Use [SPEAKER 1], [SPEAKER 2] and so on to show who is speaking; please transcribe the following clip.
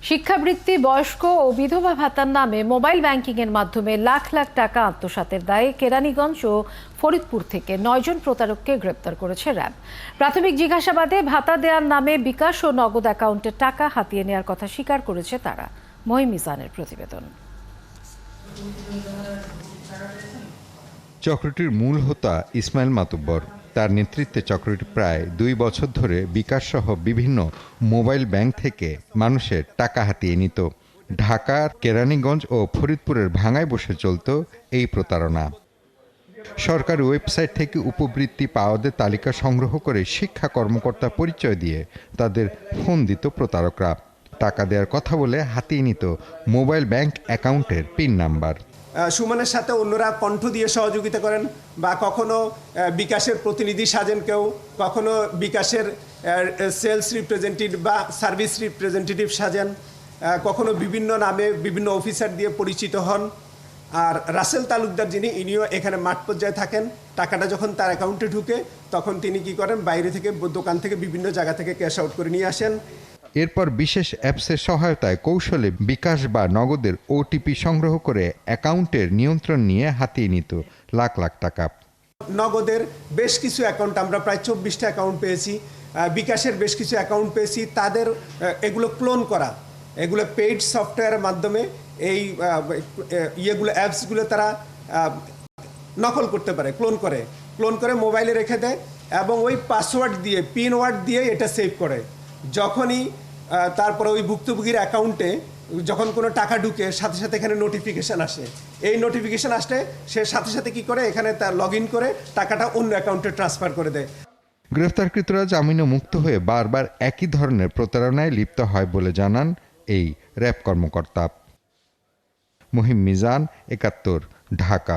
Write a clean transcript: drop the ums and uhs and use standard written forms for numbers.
[SPEAKER 1] শিক্ষাবৃত্তি, বয়স্ক ও বিধবা ভাতার নামে মোবাইল ব্যাংকিংয়ের মাধ্যমে লাখ লাখ টাকা আত্মসাতের দায়ে কেরানীগঞ্জ ও ফরিদপুর থেকে 9 জন প্রতারককে গ্রেপ্তার করেছে র্যাব। প্রাথমিক জিজ্ঞাসাবাদে ভাতা দেওয়ার নামে বিকাশ ও নগদ অ্যাকাউন্টে টাকা হাতিয়ে নেওয়ার কথা স্বীকার করেছে তারা। মহিম মিজানের প্রতিবেদন।
[SPEAKER 2] চক্রটির মূল হোতা ইসমাইল মাতুব্বর। তার নেতৃত্বে চক্রটি প্রায় 2 বছর ধরে বিকাশ সহ বিভিন্ন মোবাইল ব্যাংক থেকে মানুষের টাকা হাতিয়ে নিত। ঢাকার কেরানীগঞ্জ ও ফরিদপুরের ভাঙায় বসে চলত এই প্রতারণা। সরকারি ওয়েবসাইট থেকে উপবৃত্তি পাওয়াদের তালিকা সংগ্রহ করে শিক্ষা কর্মকর্তা পরিচয় দিয়ে তাদের ফোন দিত প্রতারকরা। টাকা দেওয়ার কথা বলে হাতিয়ে নিত মোবাইল ব্যাংক অ্যাকাউন্টের পিন নাম্বার।
[SPEAKER 3] সুমনের সাথে অন্যরা কণ্ঠ দিয়ে সহযোগিতা করেন, বা কখনো বিকাশের প্রতিনিধি সাজেন, কেউ কখনো বিকাশের সেলস রিপ্রেজেন্টেটিভ বা সার্ভিস রিপ্রেজেন্টেটিভ সাজেন, কখনো বিভিন্ন নামে বিভিন্ন অফিসার দিয়ে পরিচিত হন। আর রাসেল তালুকদার যিনি, ইনিও এখানে মাঠ পর্যায়ে থাকেন। টাকাটা যখন তার অ্যাকাউন্টে ঢুকে তখন তিনি কি করেন, বাইরে থেকে দোকান থেকে বিভিন্ন জায়গা থেকে ক্যাশ আউট করে নিয়ে আসেন।
[SPEAKER 2] এরপর বিশেষ অ্যাপসের সহায়তায় কৌশলে বিকাশ বা নগদের ওটিপি সংগ্রহ করে অ্যাকাউন্টের নিয়ন্ত্রণ নিয়ে হাতিয়ে নিত লাখ লাখ টাকা।
[SPEAKER 3] নগদের বেশ কিছু অ্যাকাউন্ট, আমরা প্রায় 24টা অ্যাকাউন্ট পেয়েছি। বিকাশের বেশ কিছু অ্যাকাউন্ট পেয়েছি। তাদের এগুলো ক্লোন করা, এগুলো পেইড সফটওয়্যারের মাধ্যমে এই অ্যাপসগুলো তারা নকল করতে পারে, ক্লোন করে মোবাইলে রেখে দেয় এবং ওই পাসওয়ার্ড দিয়ে, পিন ওয়ার্ড দিয়ে এটা সেভ করে। যখনই তারপরে ওই ভুক্তভোগীর অ্যাকাউন্টে যখন কোনো টাকা ঢুকে, সাথে সাথে এখানে নোটিফিকেশান আসে। এই নোটিফিকেশান আসলে সে সাথে সাথে কি করে, এখানে তার লগ ইন করে টাকাটা অন্য অ্যাকাউন্টে ট্রান্সফার করে দেয়।
[SPEAKER 2] গ্রেফতারকৃতরা জামিনে মুক্ত হয়ে বারবার একই ধরনের প্রতারণায় লিপ্ত হয় বলে জানান এই র্যাব কর্মকর্তা। মহিম মিজান, 71, ঢাকা।